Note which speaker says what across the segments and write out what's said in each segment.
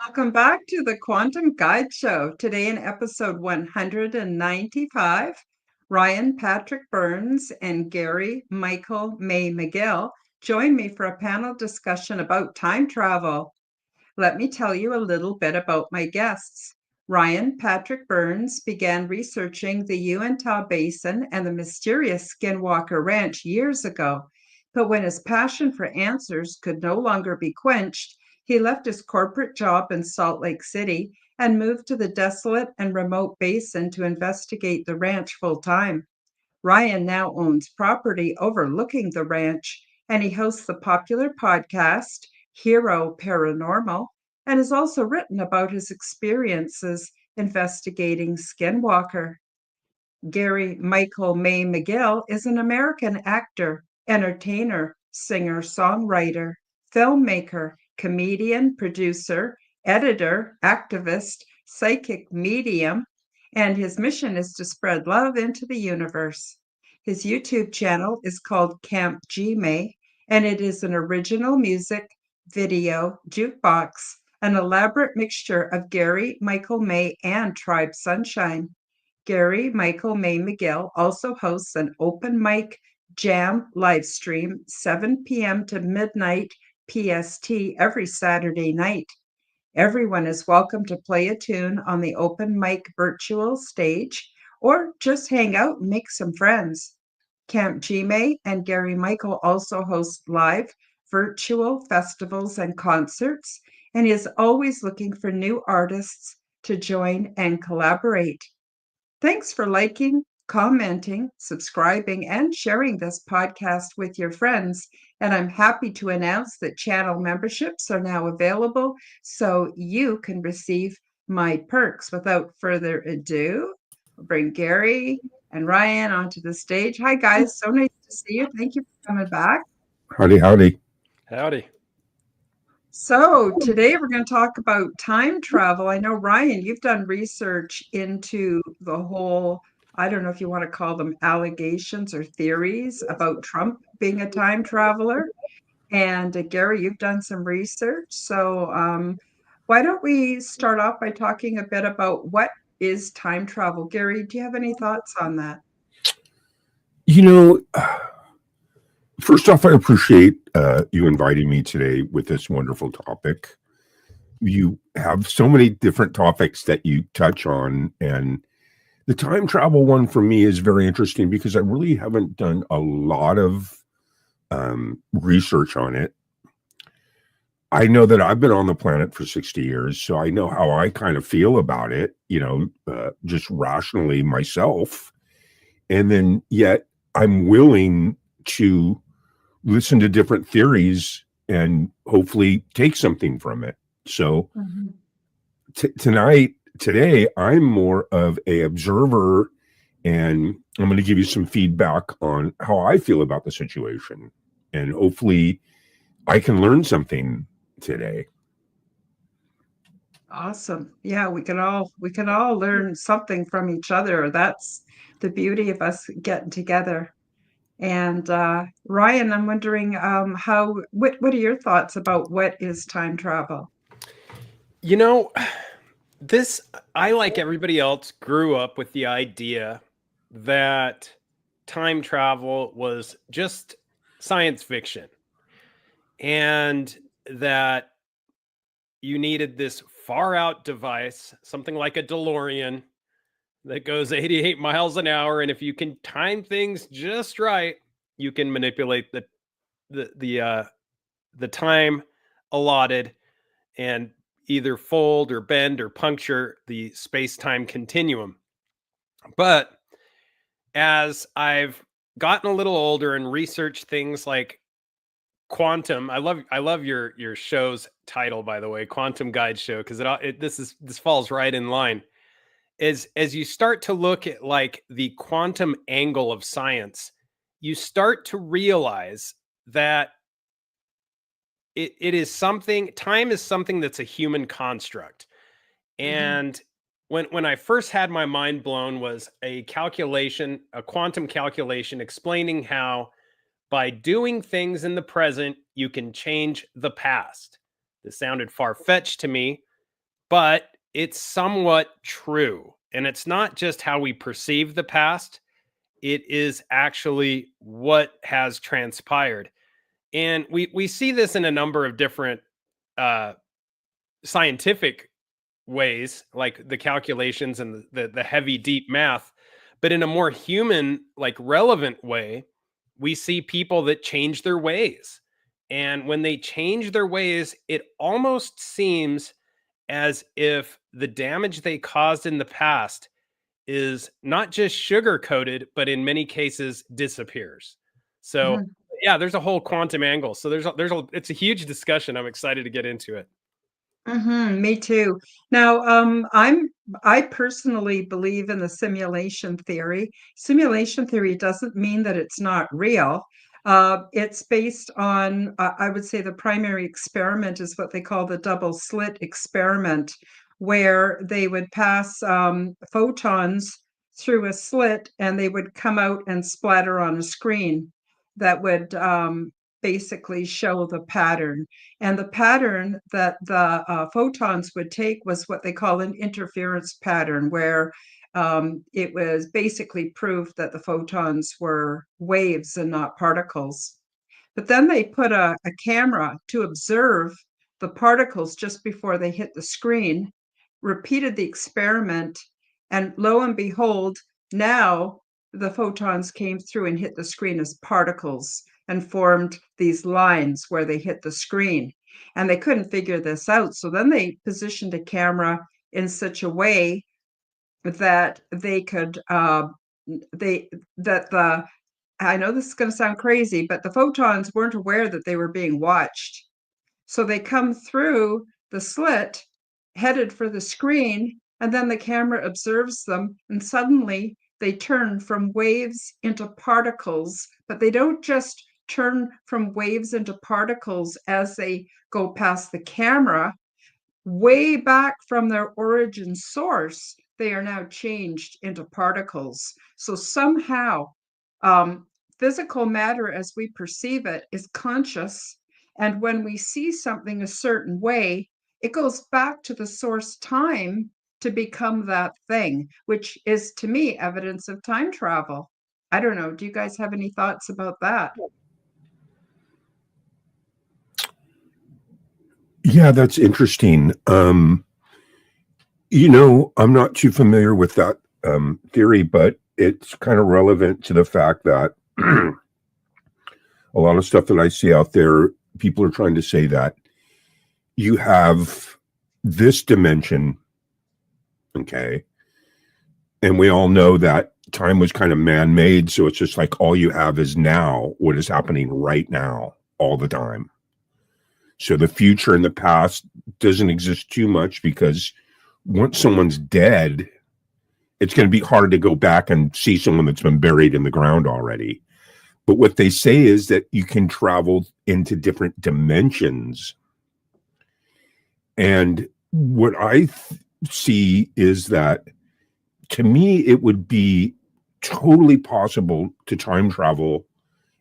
Speaker 1: Welcome back to the Quantum Guide Show. Today in episode 195, Ryan Patrick Burns and Gary Michael May-McGill join me for a panel discussion about time travel. Let me tell you a little bit about my guests. Ryan Patrick Burns began researching the Uintah Basin and the mysterious Skinwalker Ranch years ago. But when his passion for answers could no longer be quenched, he left his corporate job in Salt Lake City and moved to the desolate and remote basin to investigate the ranch full time. Ryan now owns property overlooking the ranch, and he hosts the popular podcast, Hero Paranormal, and has also written about his experiences investigating Skinwalker. Gary Michael May-McGill is an American actor, entertainer, singer, songwriter, filmmaker, comedian, producer, editor, activist, psychic medium, and his mission is to spread love into the universe. His YouTube channel is called Camp Gmay, and it is an original music video jukebox, an elaborate mixture of Gary Michael May and Tribe Sunshine. Gary Michael May-McGill also hosts an open mic jam live stream 7 p.m. to midnight PST every Saturday night. Everyone is welcome to play a tune on the open mic virtual stage or just hang out and make some friends. Camp Gmay and Gary Michael also host live virtual festivals and concerts, and he is always looking for new artists to join and collaborate. Thanks for liking, commenting, subscribing, and sharing this podcast with your friends. And I'm happy to announce that channel memberships are now available so you can receive my perks. Without further ado, I'll bring Gary and Ryan onto the stage. Hi, guys. So nice to see you. Thank you for coming back.
Speaker 2: Howdy, howdy.
Speaker 3: Howdy.
Speaker 1: So, today we're going to talk about time travel. I know, Ryan, you've done research into the whole, I don't know if you want to call them allegations or theories about Trump being a time traveler. And Gary, you've done some research. So, why don't we start off by talking a bit about what is time travel? Gary, do you have any thoughts on that?
Speaker 2: You know, first off, I appreciate you inviting me today with this wonderful topic. You have so many different topics that you touch on, and the time travel one for me is very interesting because I really haven't done a lot of research on it. I know that I've been on the planet for 60 years, so I know how I kind of feel about it, just rationally myself. And then yet I'm willing to listen to different theories and hopefully take something from it. So today, I'm more of a observer, and I'm going to give you some feedback on how I feel about the situation. And hopefully I can learn something today.
Speaker 1: Awesome. Yeah, we can all learn something from each other. That's the beauty of us getting together. And Ryan, I'm wondering what are your thoughts about what is time travel?
Speaker 3: You know, I, like everybody else, grew up with the idea that time travel was just science fiction and that you needed this far out device, something like a DeLorean that goes 88 miles an hour. And if you can time things just right, you can manipulate the time allotted and either fold or bend or puncture the space-time continuum. But as I've gotten a little older and researched things like quantum, I love your show's title, by the way, Quantum Guide Show, because this falls right in line. As you start to look at like the quantum angle of science, you start to realize that it is something, time is something that's a human construct. And when I first had my mind blown was a quantum calculation explaining how by doing things in the present, you can change the past. This sounded far-fetched to me, but it's somewhat true. And it's not just how we perceive the past, it is actually what has transpired. And we see this in a number of different scientific ways, like the calculations and the heavy, deep math. But in a more human, like relevant way, we see people that change their ways. And when they change their ways, it almost seems as if the damage they caused in the past is not just sugar coated, but in many cases disappears. So
Speaker 1: Mhm.
Speaker 3: yeah, there's a whole quantum angle. So it's a huge discussion. I'm excited to get into it.
Speaker 1: Me too. Now, I personally believe in the simulation theory. Simulation theory doesn't mean that it's not real. It's based on, I would say, the primary experiment is what they call the double slit experiment, where they would pass photons through a slit and they would come out and splatter on a screen that would basically show the pattern. And the pattern that the photons would take was what they call an interference pattern, where it was basically proved that the photons were waves and not particles. But then they put a camera to observe the particles just before they hit the screen, repeated the experiment, and lo and behold, now the photons came through and hit the screen as particles and formed these lines where they hit the screen. And they couldn't figure this out. So then they positioned a camera in such a way that they could I know this is going to sound crazy, but the photons weren't aware that they were being watched. So they come through the slit, headed for the screen, and then the camera observes them, and suddenly they turn from waves into particles, but they don't just turn from waves into particles as they go past the camera. Way back from their origin source, they are now changed into particles. So somehow, physical matter as we perceive it is conscious. And when we see something a certain way, it goes back to the source time to become that thing, which is to me evidence of time travel. I don't know. Do you guys have any thoughts about that?
Speaker 2: Yeah, that's interesting. I'm not too familiar with that theory, but it's kind of relevant to the fact that a lot of stuff that I see out there, people are trying to say that you have this dimension, okay, and we all know that time was kind of man-made, so it's just like all you have is now, what is happening right now, all the time. So the future and the past doesn't exist too much, because once someone's dead, it's going to be hard to go back and see someone that's been buried in the ground already. But what they say is that you can travel into different dimensions. And what I see is that, to me, it would be totally possible to time travel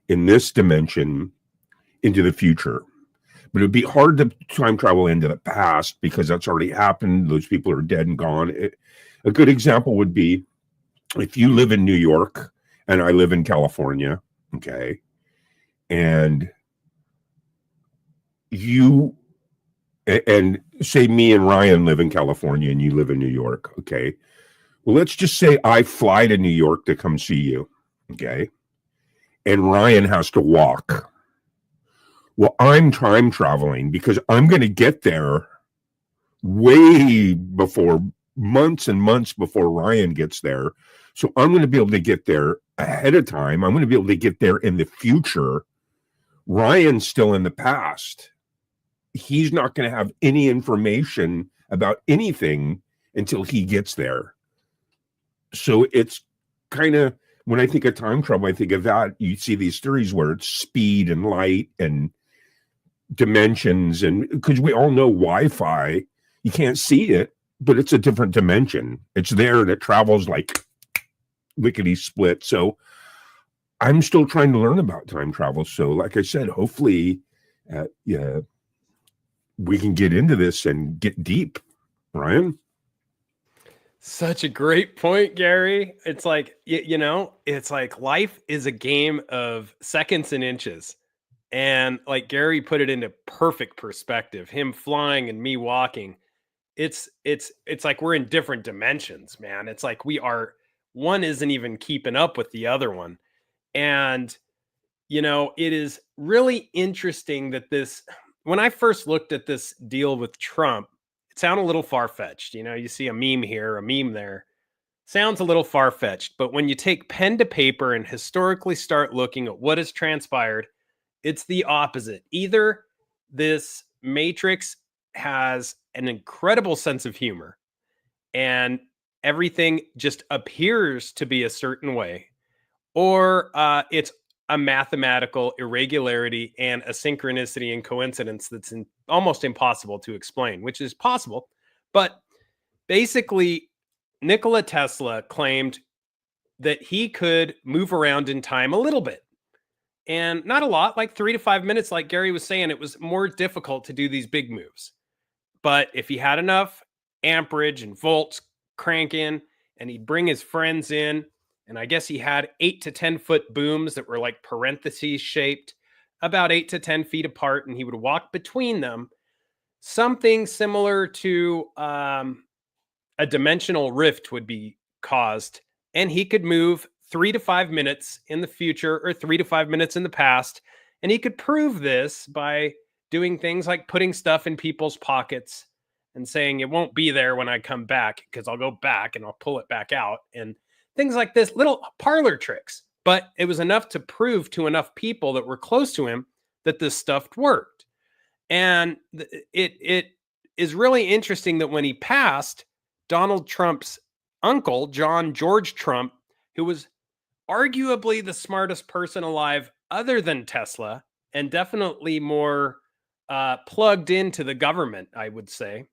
Speaker 2: in this dimension into the future. But it would be hard to time travel into the past, because that's already happened. Those people are dead and gone. A good example would be if you live in New York and I live in California, okay, and say me and Ryan live in California and you live in New York, okay. Well, let's just say I fly to New York to come see you, okay, and Ryan has to walk. Well, I'm time traveling because I'm going to get there way before, months and months before Ryan gets there. So I'm going to be able to get there ahead of time. I'm going to be able to get there in the future. Ryan's still in the past. He's not going to have any information about anything until he gets there. So it's kind of, when I think of time travel, I think of that. You see these theories where it's speed and light and dimensions, and because we all know Wi-Fi, you can't see it, but it's a different dimension. It's there and it travels like lickety split. So I'm still trying to learn about time travel. So like I said, hopefully we can get into this and get deep. Ryan?
Speaker 3: Such a great point, Gary. It's like, it's like life is a game of seconds and inches. And like Gary put it into perfect perspective, him flying and me walking. It's like we're in different dimensions, man. It's like one isn't even keeping up with the other one. And, it is really interesting that when I first looked at this deal with Trump, it sounded a little far-fetched. You see a meme here, a meme there. Sounds a little far-fetched, but when you take pen to paper and historically start looking at what has transpired, it's the opposite. Either this matrix has an incredible sense of humor and everything just appears to be a certain way, or it's a mathematical irregularity and a synchronicity and coincidence that's almost impossible to explain, which is possible. But basically, Nikola Tesla claimed that he could move around in time a little bit. And not a lot, like 3 to 5 minutes, like Gary was saying. It was more difficult to do these big moves. But if he had enough amperage and volts cranking, and he'd bring his friends in, and I guess he had 8 to 10 foot booms that were like parentheses shaped, about 8 to 10 feet apart, and he would walk between them. Something similar to a dimensional rift would be caused, and he could move 3 to 5 minutes in the future or 3 to 5 minutes in the past. And he could prove this by doing things like putting stuff in people's pockets and saying it won't be there when I come back, because I'll go back and I'll pull it back out, and things like this, little parlor tricks. But it was enough to prove to enough people that were close to him that this stuff worked. And it is really interesting that when he passed, Donald Trump's uncle, John George Trump, who was arguably the smartest person alive other than Tesla, and definitely more plugged into the government, I would say,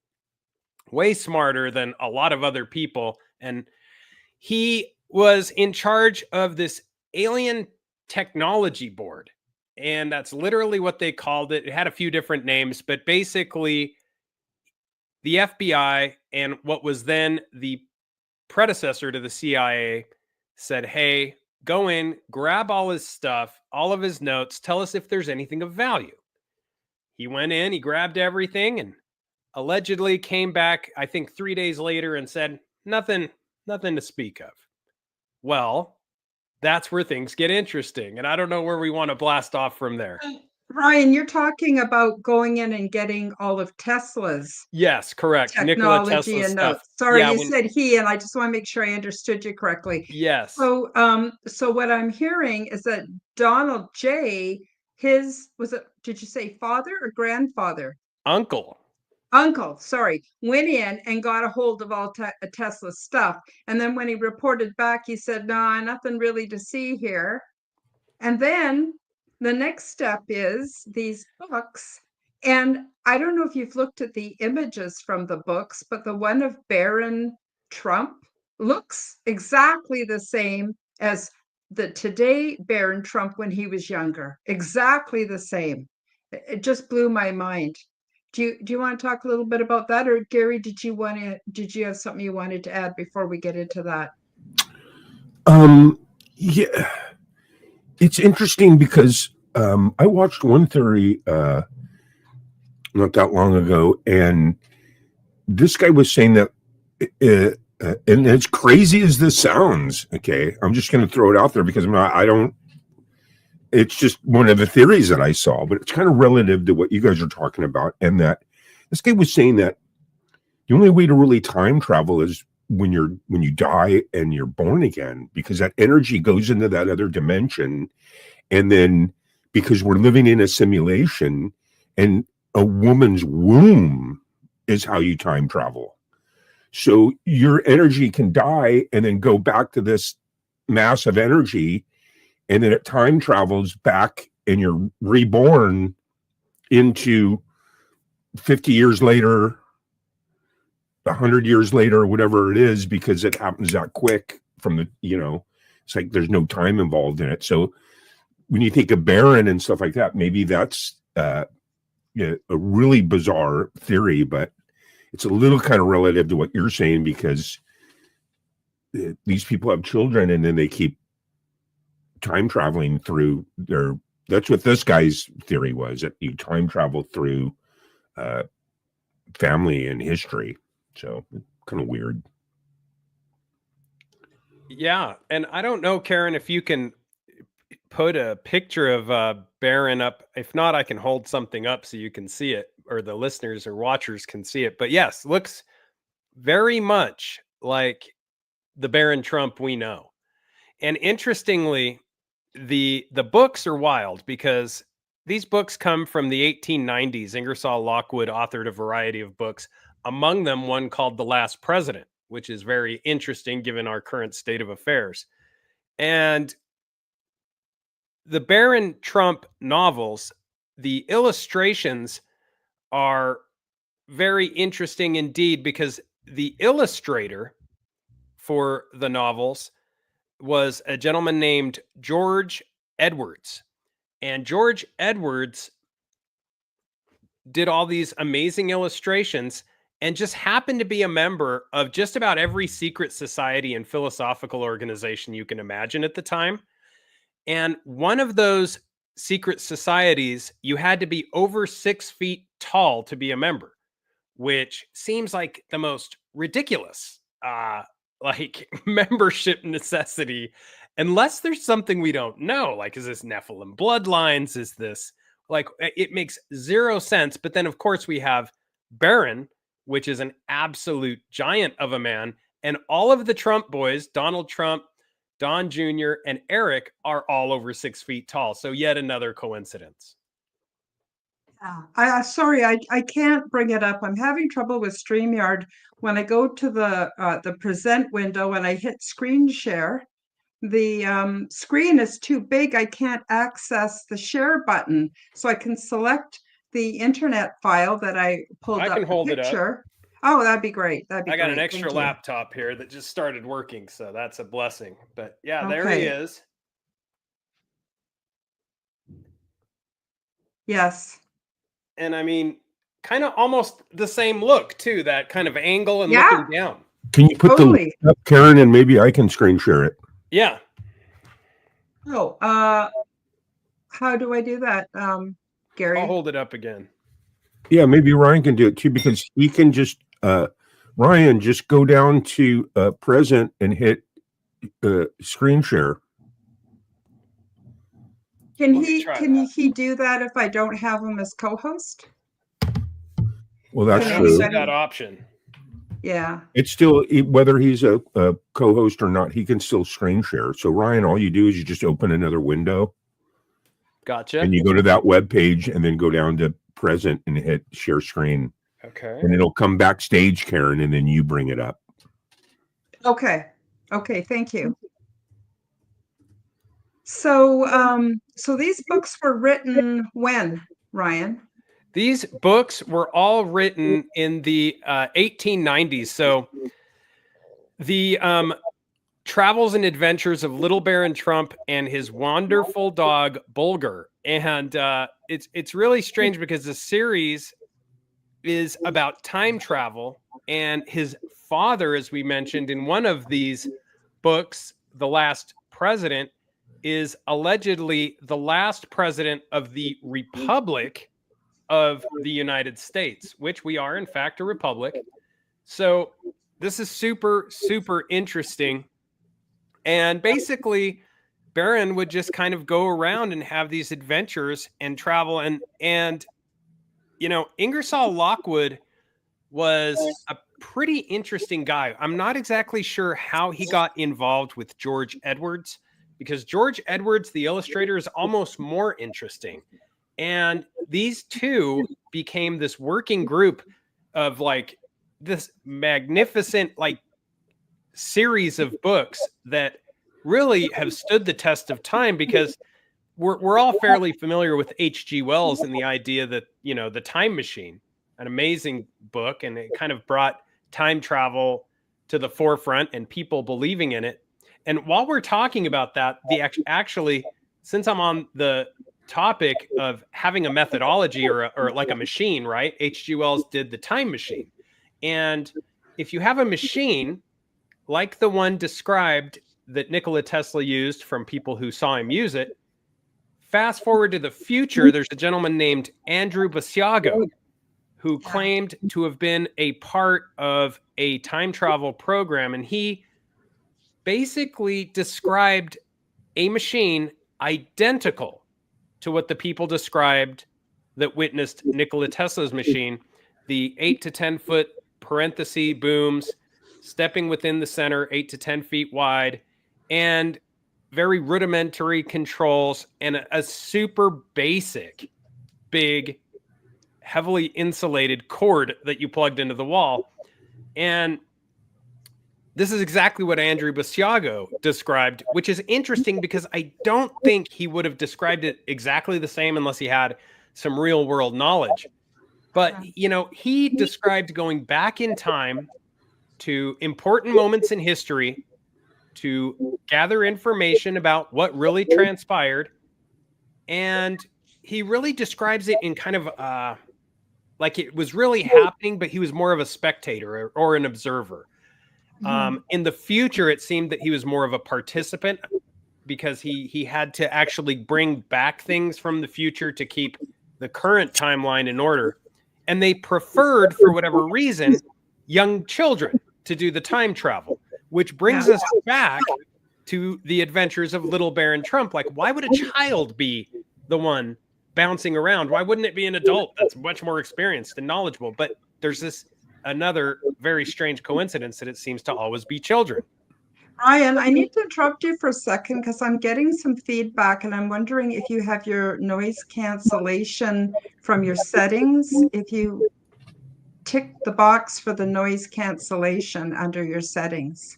Speaker 3: way smarter than a lot of other people. And he was in charge of this alien technology board. And that's literally what they called it. It had a few different names, but basically the FBI and what was then the predecessor to the CIA said, hey, go in, grab all his stuff, all of his notes, tell us if there's anything of value. He went in, he grabbed everything, and allegedly came back, I think 3 days later, and said, nothing to speak of. Well, that's where things get interesting. And I don't know where we want to blast off from there.
Speaker 1: Ryan, you're talking about going in and getting all of Tesla's
Speaker 3: Yes, correct. Nikola
Speaker 1: technology
Speaker 3: Tesla
Speaker 1: and
Speaker 3: stuff.
Speaker 1: notes. Sorry,
Speaker 3: Yeah,
Speaker 1: you said he, and I just want to make sure I understood you correctly.
Speaker 3: Yes.
Speaker 1: So, so what I'm hearing is that Donald J, did you say father or grandfather?
Speaker 3: Uncle,
Speaker 1: Sorry, went in and got a hold of all Tesla stuff. And then when he reported back, he said, no, nothing really to see here. And then the next step is these books. And I don't know if you've looked at the images from the books, but the one of Baron Trump looks exactly the same as the today Baron Trump when he was younger. Exactly the same. It just blew my mind. Do you want to talk a little bit about that? Or Gary, did you have something you wanted to add before we get into that?
Speaker 2: Yeah. It's interesting because I watched one theory not that long ago, and this guy was saying that, and as crazy as this sounds, okay, I'm just going to throw it out there because it's just one of the theories that I saw, but it's kind of relative to what you guys are talking about. And that this guy was saying that the only way to really time travel is when you die and you're born again, because that energy goes into that other dimension. And then because we're living in a simulation, and a woman's womb is how you time travel. So your energy can die and then go back to this mass of energy, and then it time travels back and you're reborn into 50 years later, 100 years later, or whatever it is, because it happens that quick from the, it's like there's no time involved in it. So when you think of Baron and stuff like that, maybe that's a really bizarre theory, but it's a little kind of relative to what you're saying, because these people have children and then they keep time traveling through their, that's what this guy's theory was, that you time travel through family and history. So kind of weird.
Speaker 3: Yeah. And I don't know, Karen, if you can put a picture of Baron up. If not, I can hold something up so you can see it, or the listeners or watchers can see it. But yes, looks very much like the Baron Trump we know. And interestingly, the books are wild because these books come from the 1890s. Ingersoll Lockwood authored a variety of books, among them one called The Last President, which is very interesting given our current state of affairs. And the Baron Trump novels, the illustrations are very interesting indeed, because the illustrator for the novels was a gentleman named George Edwards. And George Edwards did all these amazing illustrations and just happened to be a member of just about every secret society and philosophical organization you can imagine at the time. And one of those secret societies, you had to be over 6 feet tall to be a member, which seems like the most ridiculous like membership necessity, unless there's something we don't know. Like, is this Nephilim bloodlines? Is this like, it makes zero sense. But then of course we have Baron, which is an absolute giant of a man. And all of the Trump boys, Donald Trump, Don Jr., and Eric, are all over 6 feet tall. So yet another coincidence.
Speaker 1: Sorry, I can't bring it up. I'm having trouble with StreamYard. When I go to the present window and I hit screen share, the screen is too big. I can't access the share button. So I can select the internet file that I pulled up.
Speaker 3: I can hold
Speaker 1: the picture.
Speaker 3: it up.
Speaker 1: Oh, that'd be great. That'd be
Speaker 3: I got
Speaker 1: great.
Speaker 3: an extra
Speaker 1: Thank you.
Speaker 3: laptop here that just started working, so that's a blessing. But yeah, there
Speaker 1: Okay.
Speaker 3: he is.
Speaker 1: Yes.
Speaker 3: And I mean, kind of almost the same look too, that kind of angle and
Speaker 1: Yeah.
Speaker 3: looking down.
Speaker 2: Can you put
Speaker 1: Totally.
Speaker 2: the link up, Karen, and maybe I can screen share it?
Speaker 3: Yeah.
Speaker 1: Oh, how do I do that, Gary?
Speaker 3: I'll hold it up again.
Speaker 2: Yeah, maybe Ryan can do it too, because he can just Ryan, just go down to present and hit screen share.
Speaker 1: Can
Speaker 3: Let me
Speaker 1: he
Speaker 3: try
Speaker 1: can
Speaker 3: that.
Speaker 1: he do that if I don't have him as co-host?
Speaker 2: Well, that's
Speaker 3: I
Speaker 1: Can
Speaker 3: don't see
Speaker 2: true.
Speaker 1: anybody-
Speaker 3: that option.
Speaker 1: Yeah.
Speaker 2: It's still, whether he's a co-host or not, he can still screen share. So Ryan, all you do is you just open another window
Speaker 3: Gotcha.
Speaker 2: and you go to that web page and then go down to present and hit share screen,
Speaker 3: Okay.
Speaker 2: and it'll come backstage, Karen, and then you bring it up.
Speaker 1: Okay. Okay. Thank you. So, so these books were written when, Ryan?
Speaker 3: These books were all written in the 1890s. So the travels and adventures of Little Baron Trump and his wonderful dog Bulger. And it's really strange because the series is about time travel, and his father, as we mentioned in one of these books, The Last President, is allegedly the last president of the Republic of the United States, which we are in fact a republic. So this is super, super interesting. And basically, Baron would just kind of go around and have these adventures and travel. And you know, Ingersoll Lockwood was a pretty interesting guy. I'm not exactly sure how he got involved with George Edwards, because George Edwards, the illustrator, is almost more interesting. And these two became this working group of like this magnificent like series of books that really have stood the test of time, because we're all fairly familiar with H.G. Wells and the idea that, you know, the time machine, an amazing book, and it kind of brought time travel to the forefront and people believing in it. And while we're talking about that, actually, since I'm on the topic of having a methodology or like a machine, right? H.G. Wells did the time machine. And if you have a machine like the one described that Nikola Tesla used from people who saw him use it, fast forward to the future, there's a gentleman named Andrew Basiago who claimed to have been a part of a time travel program. And he basically described a machine identical to what the people described that witnessed Nikola Tesla's machine, the 8 to 10 foot parenthesis booms, stepping within the center, 8 to 10 feet wide, and very rudimentary controls, and a super basic, big, heavily insulated cord that you plugged into the wall. And this is exactly what Andrew Basiago described, which is interesting because I don't think he would have described it exactly the same unless he had some real world knowledge. But, you know, he described going back in time to important moments in history to gather information about what really transpired. And he really describes it in kind of like it was really happening, but he was more of a spectator or an observer. In the future, it seemed that he was more of a participant because he had to actually bring back things from the future to keep the current timeline in order. And they preferred, for whatever reason, young children to do the time travel, which brings us back to the adventures of Little Baron Trump. Like, why would a child be the one bouncing around? Why wouldn't it be an adult that's much more experienced and knowledgeable? But there's this another very strange coincidence that it seems to always be children.
Speaker 1: Ryan, I need to interrupt you for a second because I'm getting some feedback and I'm wondering if you have your noise cancellation from your settings. If you tick the box for the noise cancellation under your settings.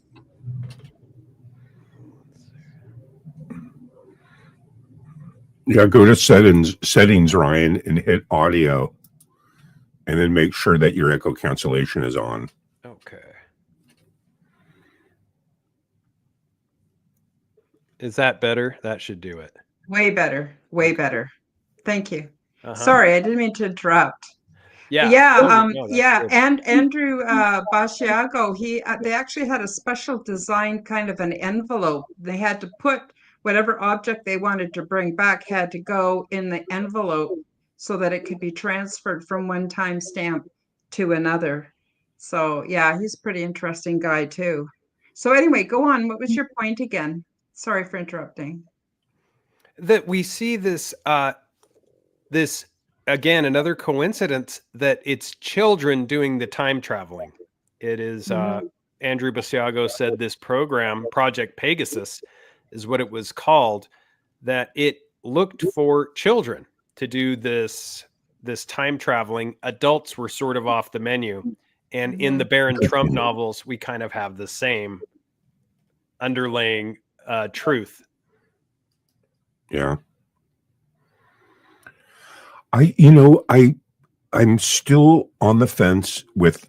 Speaker 2: Yeah, go to settings, Ryan, and hit audio, and then make sure that your echo cancellation is on.
Speaker 3: Okay. Is that better? That should do it.
Speaker 1: Way better. Way better. Thank you. Sorry, I didn't mean to interrupt. And Andrew Basiago, they actually had a special design kind of an envelope. They had to put whatever object they wanted to bring back had to go in the envelope so that it could be transferred from one timestamp to another. So yeah, he's a pretty interesting guy too. So anyway, go on. What was your point again? Sorry for interrupting.
Speaker 3: That we see this this again, another coincidence that it's children doing the time traveling. It is Andrew Basiago said this program, Project Pegasus, is what it was called, that it looked for children to do this time traveling. Adults were sort of off the menu. And in the Baron Trump novels, we kind of have the same underlaying truth.
Speaker 2: Yeah. I'm still on the fence with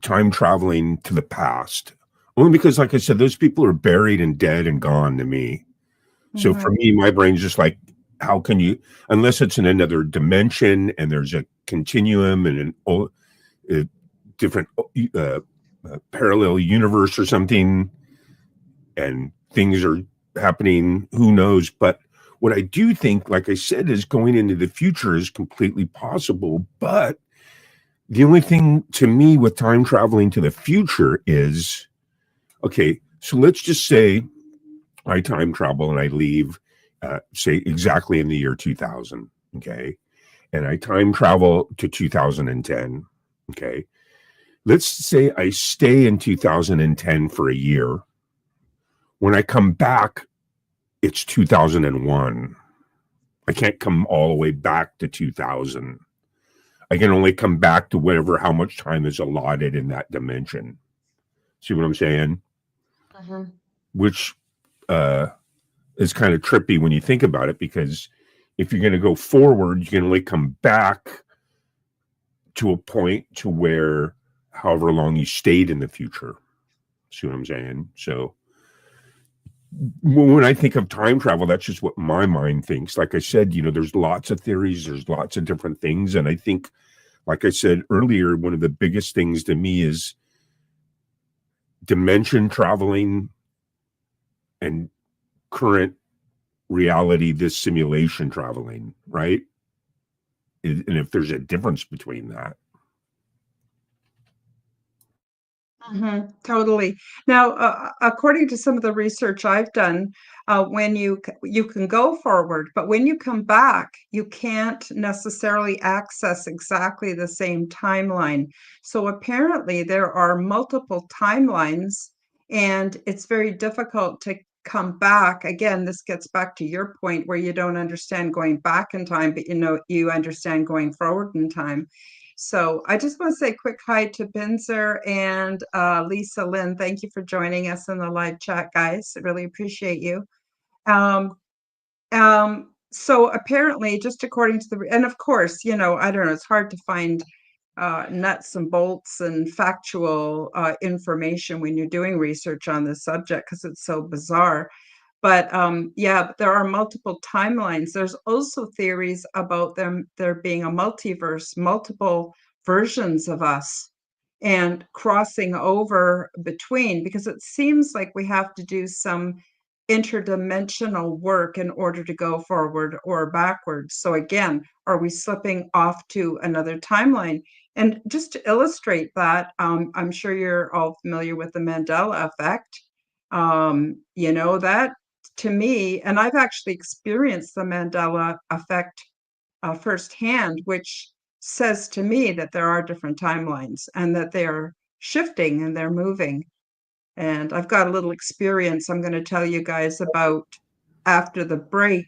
Speaker 2: time traveling to the past, only because, like I said, those people are buried and dead and gone to me. So for me, my brain's just like, how can you, unless it's in another dimension and there's a continuum and a different parallel universe or something, and things are happening, who knows? But what I do think, like I said, is going into the future is completely possible. But the only thing to me with time traveling to the future is, okay, so let's just say I time travel and I leave, say exactly in the year 2000, okay? And I time travel to 2010, okay? Let's say I stay in 2010 for a year. When I come back, it's 2001. I can't come all the way back to 2000. I can only come back to how much time is allotted in that dimension. See what I'm saying? Which is kind of trippy when you think about it, because if you're going to go forward, you can only come back to a point to where however long you stayed in the future. See what I'm saying? So when I think of time travel, that's just what my mind thinks. Like I said, there's lots of theories, there's lots of different things. And I think like I said earlier, one of the biggest things to me is dimension traveling and current reality, this simulation traveling, right? And if there's a difference between that.
Speaker 1: Totally. Now, according to some of the research I've done, when you can go forward, but when you come back, you can't necessarily access exactly the same timeline. So apparently there are multiple timelines, and it's very difficult to come back. Again, this gets back to your point where you don't understand going back in time, but you understand going forward in time. So I just want to say a quick hi to Binzer and Lisa Lynn. Thank you for joining us in the live chat, guys. I really appreciate you. So apparently, just according to and of course, I don't know, it's hard to find nuts and bolts and factual information when you're doing research on this subject because it's so bizarre. But yeah, there are multiple timelines. There's also theories about there being a multiverse, multiple versions of us and crossing over between, because it seems like we have to do some interdimensional work in order to go forward or backwards. So again, are we slipping off to another timeline? And just to illustrate that, I'm sure you're all familiar with the Mandela effect. That to me, and I've actually experienced the Mandela effect firsthand, which says to me that there are different timelines and that they're shifting and they're moving. And I've got a little experience I'm going to tell you guys about after the break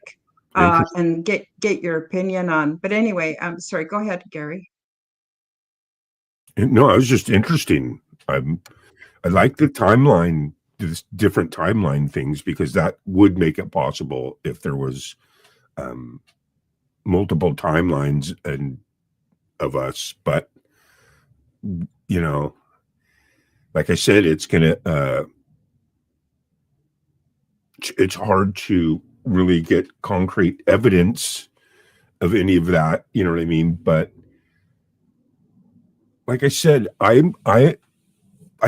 Speaker 1: and get your opinion on. But anyway, I'm sorry, go ahead, Gary.
Speaker 2: No, it was just interesting. I like the timeline, the different timeline things, because that would make it possible if there was multiple timelines and of us. But like I said, it's hard to really get concrete evidence of any of that. You know what I mean? But like I said, I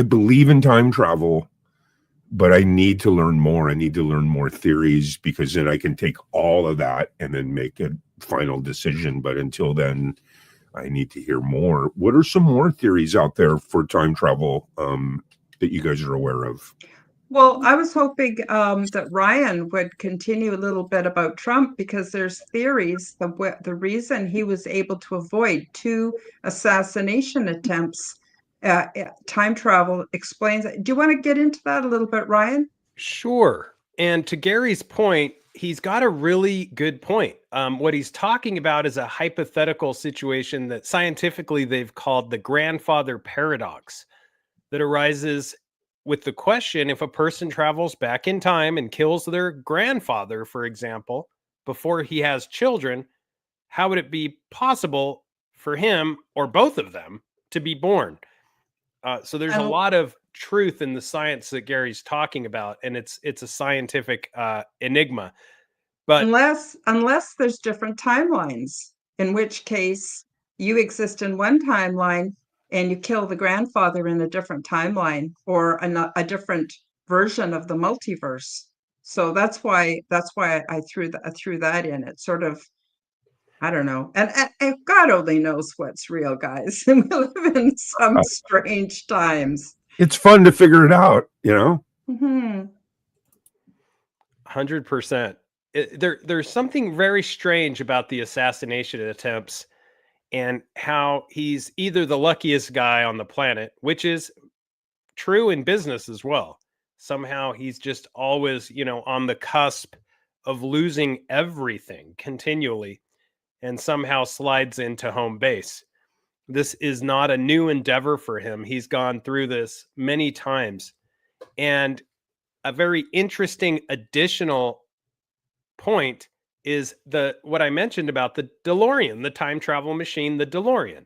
Speaker 2: believe in time travel, but I need to learn more. I need to learn more theories, because then I can take all of that and then make a final decision. But until then, I need to hear more. What are some more theories out there for time travel that you guys are aware of?
Speaker 1: Well, I was hoping that Ryan would continue a little bit about Trump, because there's theories the reason he was able to avoid 2 assassination attempts, time travel explains it. Do you want to get into that a little bit, Ryan?
Speaker 3: Sure. And to Gary's point, he's got a really good point. What he's talking about is a hypothetical situation that scientifically they've called the grandfather paradox, that arises with the question: if a person travels back in time and kills their grandfather, for example, before he has children, how would it be possible for him or both of them to be born? So there's a lot of truth in the science that Gary's talking about, and it's a scientific enigma. But
Speaker 1: unless there's different timelines, in which case you exist in one timeline and you kill the grandfather in a different timeline, or a different version of the multiverse. So that's why I threw that in. It's sort of, I don't know, and God only knows what's real, guys. We live in some strange times.
Speaker 2: It's fun to figure it out,
Speaker 3: 100%. There's something very strange about the assassination attempts, and how he's either the luckiest guy on the planet, which is true in business as well. Somehow he's just always, on the cusp of losing everything continually, and somehow slides into home base. This is not a new endeavor for him. He's gone through this many times. And a very interesting additional point is what I mentioned about the DeLorean, the time travel machine, the DeLorean.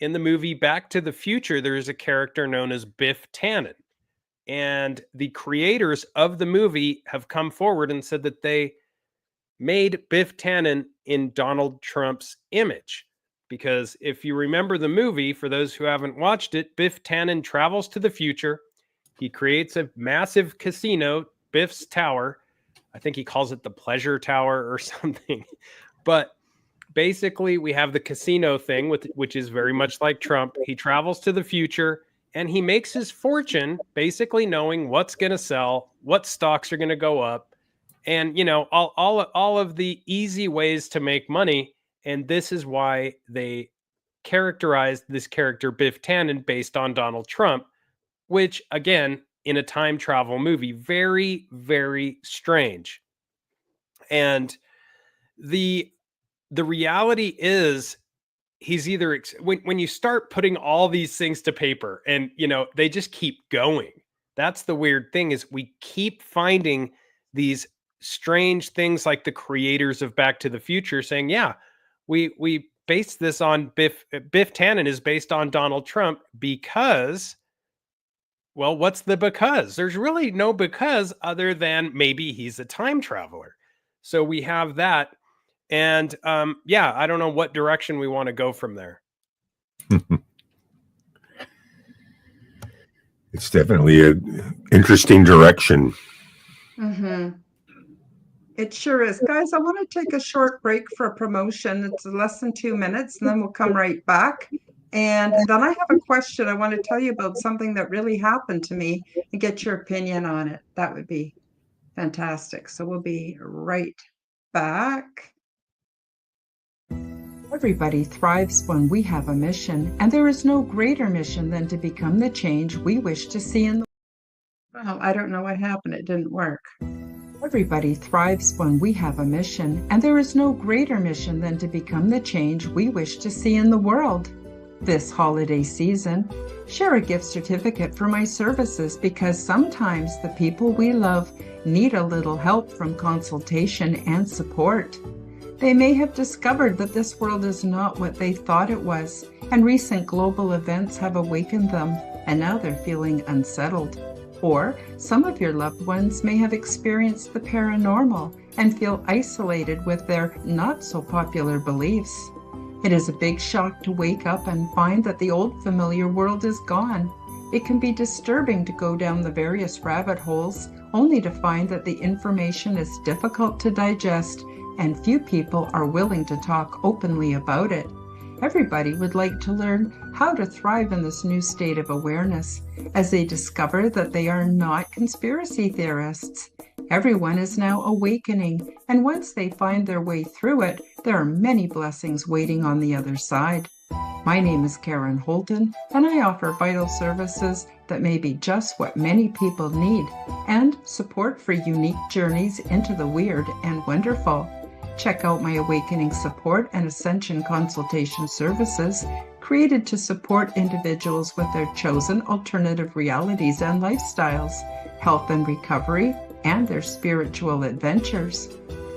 Speaker 3: In the movie Back to the Future, there is a character known as Biff Tannen. And the creators of the movie have come forward and said that they made Biff Tannen in Donald Trump's image. because if you remember the movie, for those who haven't watched it, Biff Tannen travels to the future. He creates a massive casino, Biff's Tower. I think he calls it the Pleasure Tower or something. But basically, we have the casino thing, which is very much like Trump. He travels to the future and he makes his fortune basically knowing what's going to sell, what stocks are going to go up, and all of the easy ways to make money. And this is why they characterized this character Biff Tannen based on Donald Trump, which again, in a time travel movie, very, very strange. And the reality is, he's either when you start putting all these things to paper and they just keep going. That's the weird thing, is we keep finding these strange things, like the creators of Back to the Future saying, yeah, we based this on Biff Tannen is based on Donald Trump because, well, what's the because? There's really no because other than maybe he's a time traveler. So we have that. And I don't know what direction we want to go from there.
Speaker 2: It's definitely an interesting direction.
Speaker 1: Mm-hmm. It sure is. Guys, I want to take a short break for a promotion. It's less than 2 minutes, and then we'll come right back. And then I have a question. I want to tell you about something that really happened to me and get your opinion on it. That would be fantastic. So we'll be right back. Everybody thrives when we have a mission, and there is no greater mission than to become the change we wish to see in the world. Well, I don't know what happened. It didn't work. Everybody thrives when we have a mission, and there is no greater mission than to become the change we wish to see in the world. This holiday season, share a gift certificate for my services, because sometimes the people we love need a little help from consultation and support. They may have discovered that this world is not what they thought it was, and recent global events have awakened them, and now they're feeling unsettled. Or some of your loved ones may have experienced the paranormal and feel isolated with their not-so-popular beliefs. It is a big shock to wake up and find that the old familiar world is gone. It can be disturbing to go down the various rabbit holes, only to find that the information is difficult to digest and few people are willing to talk openly about it. Everybody would like to learn how to thrive in this new state of awareness as they discover that they are not conspiracy theorists. Everyone is now awakening, and once they find their way through it, there are many blessings waiting on the other side. My name is Karen Holton, and I offer vital services that may be just what many people need, and support for unique journeys into the weird and wonderful. Check out my Awakening Support and Ascension Consultation Services, created to support individuals with their chosen alternative realities and lifestyles, health and recovery, and their spiritual adventures.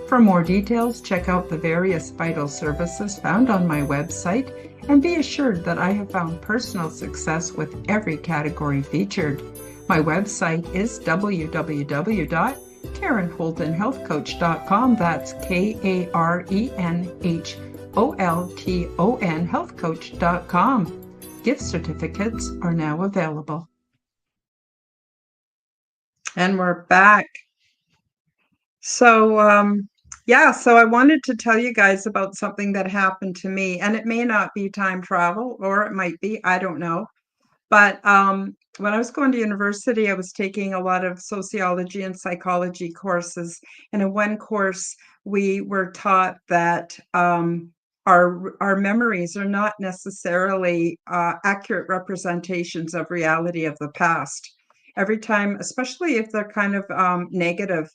Speaker 1: For more details, check out the various vital services found on my website, and be assured that I have found personal success with every category featured. My website is www.KarenHoltonHealthCoach.com. That's KarenHolton Healthcoach.com. Gift certificates are now available. And we're back. So I wanted to tell you guys about something that happened to me, and it may not be time travel, or it might be, I don't know. But when I was going to university, I was taking a lot of sociology and psychology courses. And in one course, we were taught that our memories are not necessarily accurate representations of reality of the past. Every time, especially if they're kind of negative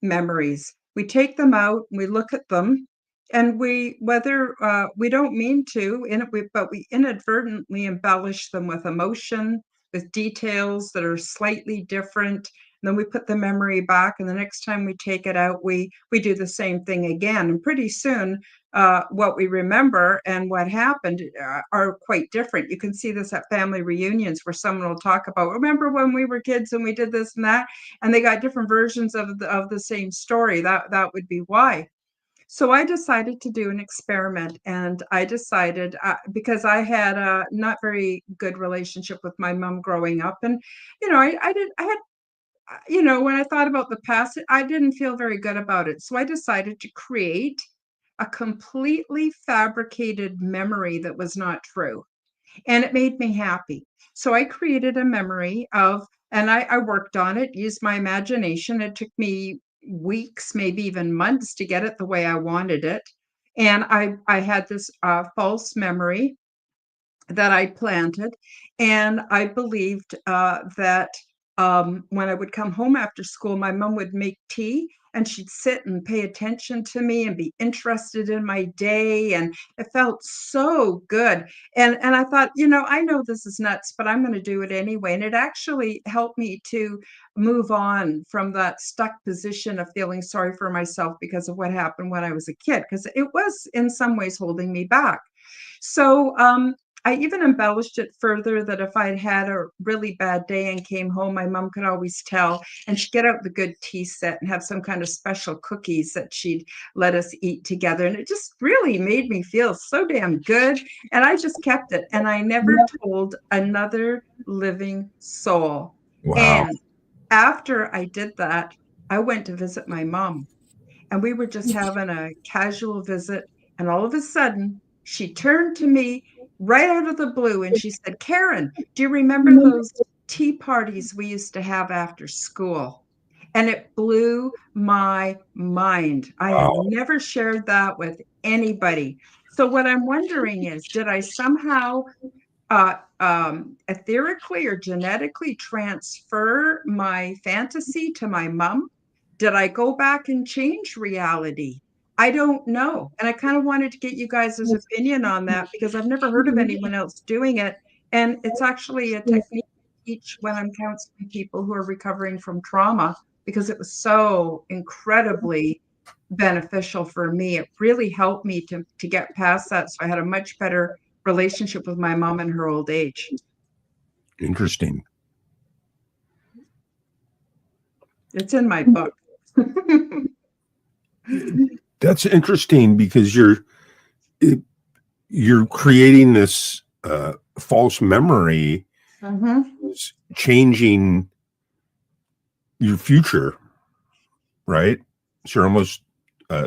Speaker 1: memories, we take them out, we look at them, and whether we don't mean to, but we inadvertently embellish them with emotion, with details that are slightly different. And then we put the memory back, and the next time we take it out, we do the same thing again. And pretty soon, what we remember and what happened are quite different. You can see this at family reunions where someone will talk about, remember when we were kids and we did this and that, and they got different versions of the same story. That would be why. So I decided to do an experiment, and I decided because I had a not very good relationship with my mom growing up, and I had when I thought about the past, I didn't feel very good about it. So I decided to create a completely fabricated memory that was not true. And it made me happy. So I created a memory and I worked on it, used my imagination. It took me weeks, maybe even months to get it the way I wanted it. And I had this false memory that I planted. And I believed that when I would come home after school, my mom would make tea and she'd sit and pay attention to me and be interested in my day. And it felt so good. And I thought, I know this is nuts, but I'm going to do it anyway. And it actually helped me to move on from that stuck position of feeling sorry for myself because of what happened when I was a kid, because it was in some ways holding me back. So I even embellished it further that if I'd had a really bad day and came home, my mom could always tell, and she'd get out the good tea set and have some kind of special cookies that she'd let us eat together. And it just really made me feel so damn good. And I just kept it. And I never told another living soul.
Speaker 2: Wow.
Speaker 1: And after I did that, I went to visit my mom. And we were just having a casual visit. And all of a sudden, she turned to me right out of the blue and she said, Karen, do you remember those tea parties we used to have after school? And it blew my mind. I had
Speaker 2: Wow.
Speaker 1: never shared that with anybody. So, what I'm wondering is, did I somehow etherically or genetically transfer my fantasy to my mom? Did I go back and change reality? I don't know. And I kind of wanted to get you guys' opinion on that because I've never heard of anyone else doing it. And it's actually a technique I teach when I'm counseling people who are recovering from trauma because it was so incredibly beneficial for me. It really helped me to get past that. So I had a much better relationship with my mom in her old age.
Speaker 2: Interesting.
Speaker 1: It's in my book.
Speaker 2: That's interesting because you're creating this false memory, changing your future, right? So you're almost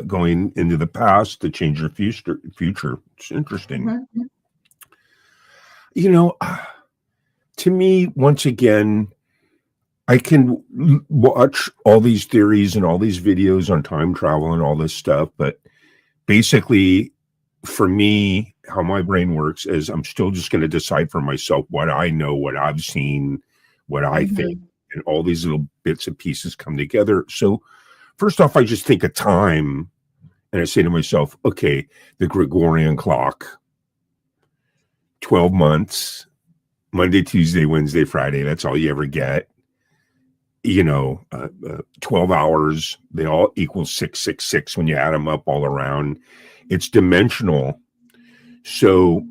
Speaker 2: going into the past to change your future. It's interesting. To me, once again, I can watch all these theories and all these videos on time travel and all this stuff, but basically, for me, how my brain works is I'm still just going to decide for myself what I know, what I've seen, what I think, and all these little bits and pieces come together. So first off, I just think of time and I say to myself, okay, the Gregorian clock, 12 months, Monday, Tuesday, Wednesday, Friday, that's all you ever get. 12 hours, they all equal 666 when you add them up all around. It's dimensional. So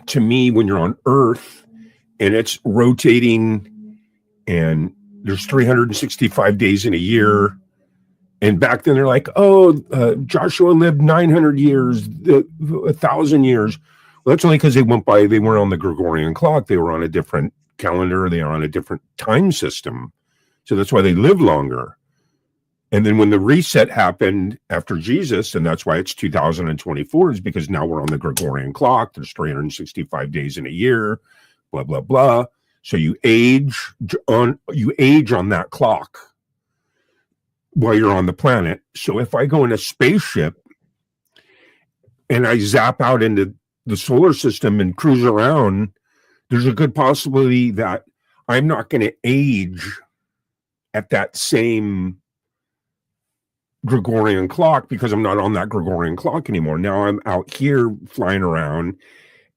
Speaker 2: to me, when you're on Earth and it's rotating and there's 365 days in a year, and back then they're like, Joshua lived 900 years, 1,000 years. Well, that's only because they weren't on the Gregorian clock. They were on a different calendar. They are on a different time system. So that's why they live longer. And then when the reset happened after Jesus, and that's why it's 2024, is because now we're on the Gregorian clock. There's 365 days in a year, blah, blah, blah. So you age on that clock while you're on the planet. So if I go in a spaceship and I zap out into the solar system and cruise around, there's a good possibility that I'm not going to age at that same Gregorian clock because I'm not on that Gregorian clock anymore. Now I'm out here flying around,